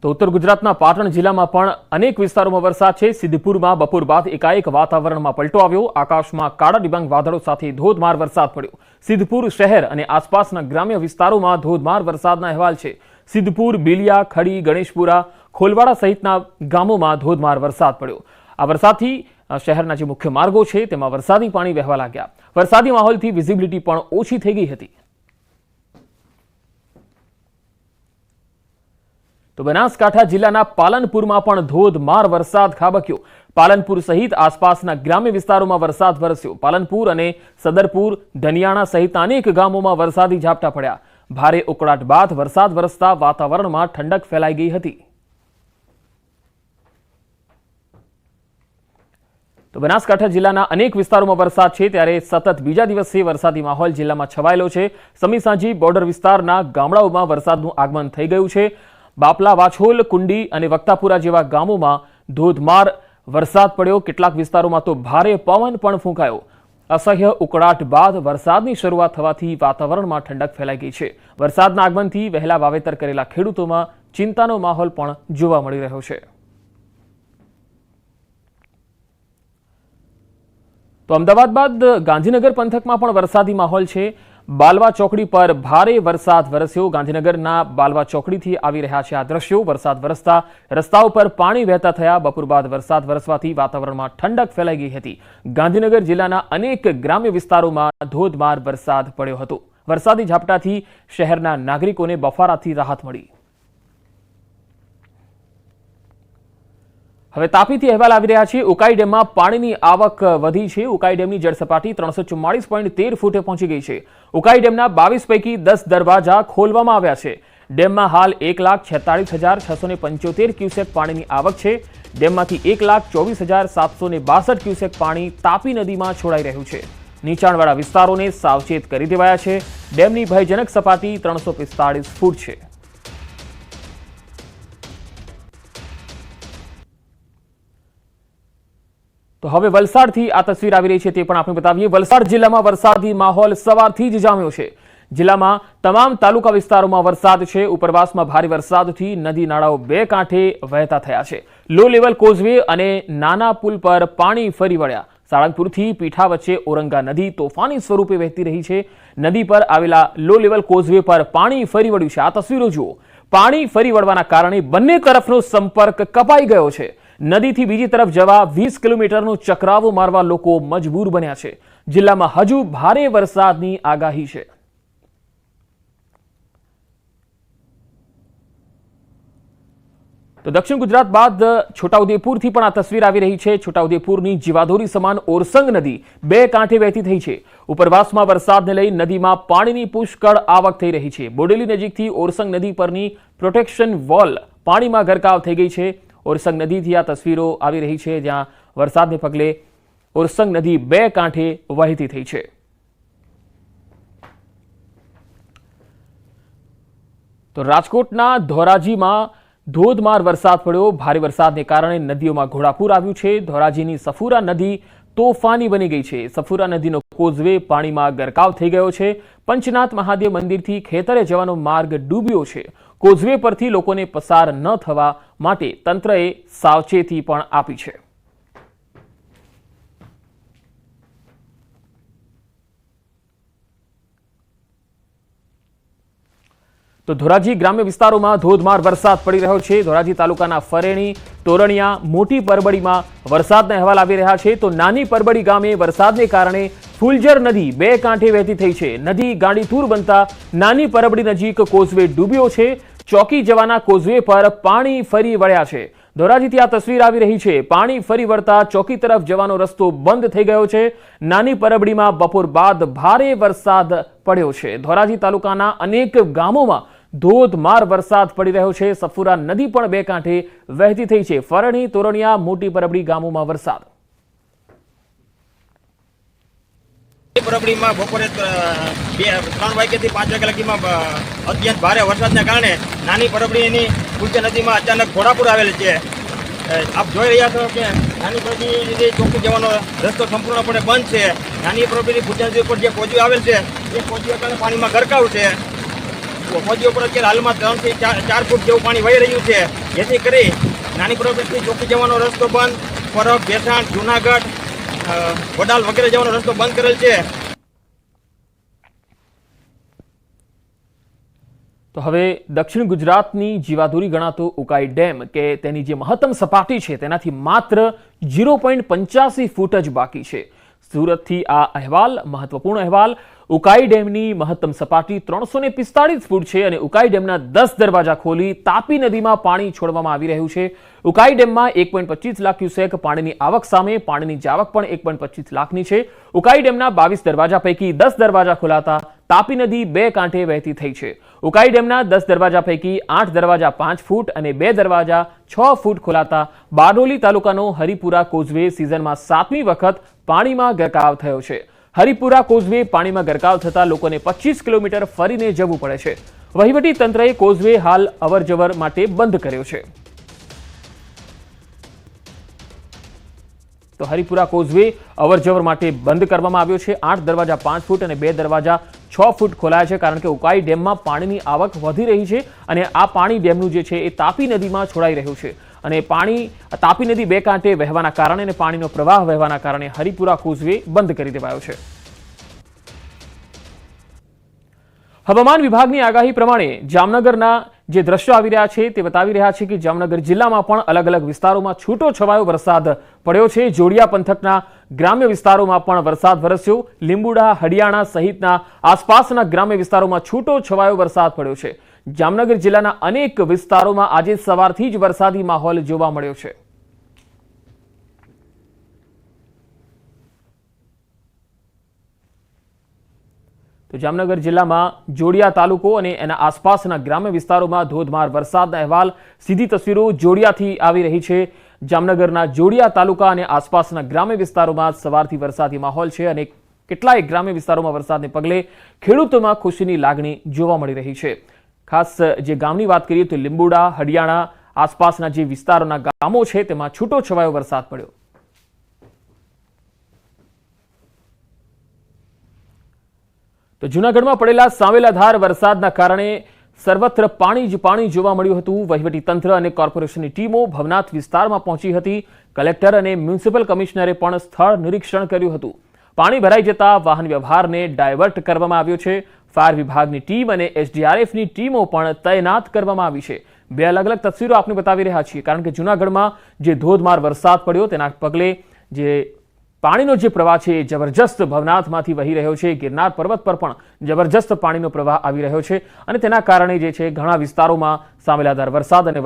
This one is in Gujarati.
તો ઉત્તર ગુજરાતના પાટણ જિલ્લામાં પણ અનેક વિસ્તારોમાં વરસાદ છે। સિદ્ધપુરમાં બપોર બાદ એકાએક વાતાવરણમાં પલટો આવ્યો। આકાશમાં કાળા ડિબાંગ વાદળો સાથે ધોધમાર વરસાદ પડ્યો। સિદ્ધપુર શહેર અને આસપાસના ગ્રામ્ય વિસ્તારોમાં ધોધમાર વરસાદના અહેવાલ છે। સિદ્ધપુર, બિલિયા, ખડી, ગણેશપુરા, ખોલવાડા સહિતના ગામોમાં ધોધમાર વરસાદ પડ્યો। આ વરસાદથી શહેરના જે મુખ્ય માર્ગો છે તેમાં વરસાદી પાણી વહેવા લાગ્યા। વરસાદી માહોલથી વિઝિબિલિટી પણ ઓછી થઈ ગઈ હતી। તો બનાસકાંઠા જિલ્લાના પાલનપુરમાં પણ ધોધમાર વરસાદ ખાબક્યો। પાલનપુર સહિત આસપાસના ગ્રામ્ય વિસ્તારોમાં વરસાદ વરસ્યો। પાલનપુર અને સદરપુર, ધનિયાણા સહિતના અનેક ગામોમાં વરસાદી ઝાપટા પડ્યા। ભારે ઉકળાટ બાદ વરસાદ વરસતા વાતાવરણમાં ઠંડક ફેલાઈ ગઈ હતી। તો બનાસકાંઠા જિલ્લાના અનેક વિસ્તારોમાં વરસાદ છે, ત્યારે સતત બીજા દિવસે વરસાદી માહોલ જિલ્લામાં છવાયેલો છે। સમીસાંજી બોર્ડર વિસ્તારના ગામડાઓમાં વરસાદનું આગમન થઈ ગયું છે। બાપલા, વાછોલ, કુંડી અને વક્તાપુરા જેવા ગામોમાં ધોધમાર વરસાદ પડ્યો। કેટલાક વિસ્તારોમાં તો ભારે પવન પણ ફૂંકાયો। અસહ્ય ઉકળાટ બાદ વરસાદની શરૂઆત થવાથી વાતાવરણમાં ઠંડક ફેલાઈ ગઈ છે। વરસાદના આગમનથી વહેલા વાવેતર કરેલા ખેડૂતોમાં ચિંતાનો માહોલ પણ જોવા મળી રહ્યો છે। તો અમદાવાદ બાદ ગાંધીનગર પંથકમાં પણ વરસાદી માહોલ છે। બાલવા ચોકડી પર ભારે વરસાદ વરસ્યો। ગાંધીનગરના બાલવા ચોકડીથી આવી રહ્યા છે આ દ્રશ્યો। વરસાદ વરસતા રસ્તાઓ પર પાણી વહેતા થયા। બપોર બાદ વરસાદ વરસવાથી વાતાવરણમાં ઠંડક ફેલાઈ ગઈ હતી। ગાંધીનગર જિલ્લાના અનેક ગ્રામ્ય વિસ્તારોમાં ધોધમાર વરસાદ પડ્યો હતો। વરસાદી ઝાપટાથી શહેરના નાગરિકોને બફારાથી રાહત મળી। હવે તાપીથી અહેવાલ આવી રહ્યા છે। ઉકાઈ ડેમમાં પાણીની આવક વધી છે। ઉકાઈ ડેમની જળસપાટી 344.13 ફૂટે પહોંચી ગઈ છે। ઉકાઈ ડેમના 22 પૈકી 10 દરવાજા ખોલવામાં આવ્યા છે। ડેમમાં હાલ 1,46,675 ક્યુસેક પાણીની આવક છે। ડેમમાંથી 1,24,762 ક્યુસેક પાણી તાપી નદીમાં છોડાઈ રહ્યું છે। નીચાણવાળા વિસ્તારોને સાવચેત કરી દેવાયા છે। ડેમની ભયજનક સપાટી 345 ફૂટ છે। તો હવે વલસાડથી આ તસવીર આવી રહી છે તે પણ આપણે બતાવીએ। વલસાડ જિલ્લામાં વરસાદી માહોલ સવારથી જ જામ્યો છે। જિલ્લામાં તમામ તાલુકા વિસ્તારોમાં વરસાદ છે। ઉપરવાસમાં ભારે વરસાદથી નદી નાળાઓ બે કાંઠે વહેતા થયા છે। લો લેવલ કોઝવે અને નાના પુલ પર પાણી ફરી વળ્યા। સાળંગપુરથી પીઠા વચ્ચે ઓરંગા નદી તોફાની સ્વરૂપે વહેતી રહી છે। નદી પર આવેલા લો લેવલ કોઝવે પર પાણી ફરી વળ્યું છે। આ તસવીરો જુઓ। પાણી ફરી વળવાના કારણે બંને તરફનો સંપર્ક કપાઈ ગયો છે। નદીથી બીજી તરફ જવા 20 કિલોમીટરનો ચક્રાવો મારવા લોકો મજબૂર બન્યા છે। જિલ્લામાં હજુ ભારે વરસાદની આગાહી છે। તો દક્ષિણ ગુજરાત બાદ છોટાઉદેપુરથી પણ આ તસવીર આવી રહી છે। છોટાઉદેપુરની જીવાદોરી સમાન ઓરસંગ નદી બે કાંઠે વહેતી થઈ છે। ઉપરવાસમાં વરસાદને લઈ નદીમાં પાણીની પુષ્કળ આવક થઈ રહી છે। બોડેલી નજીકથી ઓરસંગ નદી પરની પ્રોટેક્શન વોલ પાણીમાં ગરકાવ થઈ ગઈ છે। ઓરસંગ નદીથી આ તસવીરો આવી રહી છે, જ્યાં વરસાદને પગલે ઓરસંગ નદી બે કાંઠે વહેતી થઈ છે। તો રાજકોટના ધોરાજીમાં ધોધમાર વરસાદ પડ્યો। ભારે વરસાદને કારણે નદીઓમાં ઘોડાપૂર આવ્યું છે। ધોરાજીની સફુરા નદી તોફાની બની ગઈ છે। સફુરા નદીનો કોઝવે પાણીમાં ગરકાવ થઈ ગયો છે। પંચનાથ મહાદેવ મંદિરથી ખેતરે જવાનો માર્ગ ડૂબ્યો છે। કોઝવે પરથી લોકોને પસાર ન થવા માટે તંત્રએ સાવચેતી પણ આપી છે। તો ધોરાજી ગ્રામ્ય વિસ્તારોમાં ધોધમાર વરસાદ પડી રહ્યો છે। ધોરાજી તાલુકાના ફરેણી, તોરણિયા, મોટી પરબડીમાં વરસાદના અહેવાલ આવી રહ્યા છે। તો નાની પરબડી ગામે વરસાદને કારણે ફુલજર નદી બે કાંઠે વહેતી થઈ છે। નદી ગાંડીતુર બનતા નાની પરબડી નજીક કોઝવે ડૂબ્યો છે। ચોકી જવાના કોઝવે પર પાણી ફરી વળ્યા છે। ધોરાજીથી આ તસવીર આવી રહી છે। પાણી ફરી વળતા ચોકી તરફ જવાનો રસ્તો બંધ થઈ ગયો છે। નાની પરબડીમાં બપોર બાદ ભારે વરસાદ પડ્યો છે। ધોરાજી તાલુકાના અનેક ગામોમાં ધોધમાર વરસાદ પડી રહ્યો છે। સફુરા નદી પણ બે કાંઠે વહેતી થઈ છે। ફરણી, તોરણિયા, મોટી પરબડી ગામોમાં વરસાદ। પરબડીમાં બપોરે 3 વાગ્યાથી 5 વાગ્યા લગીમાં અત્યંત ભારે વરસાદના કારણે નાની પરબડીની ફુલજર નદીમાં અચાનક ઘોડાપૂર આવેલ છે। આપ જોઈ રહ્યા છો કે નાની પરબડી ચોકી જવાનો રસ્તો સંપૂર્ણપણે બંધ છે। નાની પરબડી ફુલજર નદી પર જે કોઝવે આવેલ છે એ કોઝવે કારણે પાણીમાં ગરકાવ છે। કોઝવે પર અત્યારે હાલમાં 3 થી 4 ફૂટ જેવું પાણી વહી રહ્યું છે। જેથી કરી નાની પરબડીથી ચોકી જવાનો રસ્તો બંધ, પરબ, ભેસાણ, જુનાગઢ, વડાલ વગેરે જવાનો રસ્તો બંધ કરેલ છે. તો હવે દક્ષિણ ગુજરાતની જીવાદોરી ગણાતો ઉકાઈ ડેમ કે તેની જે મહત્તમ સપાટી છે તેનાથી માત્ર 0.85 ફૂટ જ બાકી છે. સુરતથી આ અહેવાલ, મહત્વપૂર્ણ અહેવાલ. ઉકાઈ ડેમની મહત્તમ સપાટી 345 ફૂટ છે અને ઉકાઈ ડેમના 10 દરવાજા ખોલી તાપી નદીમાં પાણી છોડવામાં આવી રહ્યું છે. ઉકાઈ ડેમમાં 1.25 લાખ ક્યુસેક પાણીની આવક સામે પાણીની જાવક પણ 1.25 લાખની છે. ઉકાઈ ડેમના 22 દરવાજા પૈકી 10 દરવાજા ખોલાતા તાપી નદી બે કાંઠે વહેતી થઈ છે. ઉકાઈ ડેમના 10 દરવાજા પૈકી 8 દરવાજા 5 ફૂટ અને 2 દરવાજા 6 ફૂટ ખોલાતા બારડોલી તાલુકાનો હરિપુરા કોઝવે સિઝનમાં 7મી વખત પાણીમાં ગરકાવ થયો છે. હરિપુરા કોઝવે પાણીમાં ગરકાવ થતા લોકોને 25 કિલોમીટર ફરીને જવું પડે છે. વહીવટી તંત્રએ કોઝવે હાલ અવરજવર માટે બંધ કર્યો છે. તો હરિપુરા કોઝવે અવરજવર માટે બંધ કરવામાં આવ્યો છે. 8 દરવાજા 5 ફૂટ અને 2 દરવાજા 6 ફૂટ ખોલાયા છે કારણ કે ઉકાઈ ડેમમાં પાણીની આવક વધી રહી છે અને આ પાણી ડેમનું જે છે એ તાપી નદીમાં છોડાઈ રહ્યું છે અને પાણી તાપી નદી બે કાંઠે વહેવાના કારણે અને પાણીનો પ્રવાહ વહેવાના કારણે હરિપુરા કોઝવે બંધ કરી દેવાયો છે. હવામાન વિભાગની આગાહી પ્રમાણે જામનગરના જે દ્રશ્યો આવી રહ્યા છે તે બતાવી રહ્યા છે કે જામનગર જિલ્લામાં પણ અલગ અલગ વિસ્તારોમાં છૂટો છવાયો વરસાદ પડ્યો છે. જોડિયા પંથકના ગ્રામ્ય વિસ્તારોમાં પણ વરસાદ વરસ્યો. લીંબુડા, હડિયાણા સહિતના આસપાસના ગ્રામ્ય વિસ્તારોમાં છૂટો છવાયો વરસાદ પડ્યો છે. જામનગર જિલ્લાના અનેક વિસ્તારોમાં આજે સવારથી જ વરસાદી માહોલ જોવા મળ્યો છે. તો જામનગર જિલ્લામાં જોડિયા તાલુકો અને એના આસપાસના ગ્રામ્ય વિસ્તારોમાં ધોધમાર વરસાદના અહેવાલ. સીધી તસવીરો જોડિયાથી આવી રહી છે. જામનગરના જોડિયા તાલુકા અને આસપાસના ગ્રામ્ય વિસ્તારોમાં સવારથી વરસાદી માહોલ છે અને કેટલાય ગ્રામ્ય વિસ્તારોમાં વરસાદને પગલે ખેડૂતોમાં ખુશીની લાગણી જોવા મળી રહી છે. ખાસ જે ગામની વાત કરીએ તો લીંબુડા, હડિયાણા આસપાસના જે વિસ્તારોના ગામો છે તેમાં છૂટો છવાયો વરસાદ પડ્યો. તો જૂનાગઢમાં પડેલા સાંવેલાધાર વરસાદના કારણે સર્વત્ર પાણી જ પાણી જોવા મળ્યું હતું. વહીવટી તંત્ર અને કોર્પોરેશનની ટીમો ભવનાથ વિસ્તારમાં પહોંચી હતી. કલેક્ટર અને મ્યુનિસિપલ કમિશનરે પણ સ્થળ નિરીક્ષણ કર્યું હતું. પાણી ભરાઈ જતા વાહન વ્યવહારને ડાયવર્ટ કરવામાં આવ્યો છે. ફાયર વિભાગની ટીમ અને એસડીઆરએફની ટીમો પણ તૈનાત કરવામાં આવી છે. બે અલગ અલગ તસવીરો આપને બતાવી રહ્યા છીએ કારણ કે જૂનાગઢમાં જે ધોધમાર વરસાદ પડ્યો તેના પગલે જે પાણીનો જે પ્રવાહ છે એ જબરજસ્ત ભવનાથમાંથી વહી રહ્યો છે. ગિરનાર પર્વત પર પણ જબરજસ્ત પાણીનો પ્રવાહ આવી રહ્યો છે અને તેના કારણે જે છે ઘણા વિસ્તારોમાં સાંવેલાધાર વરસાદ અને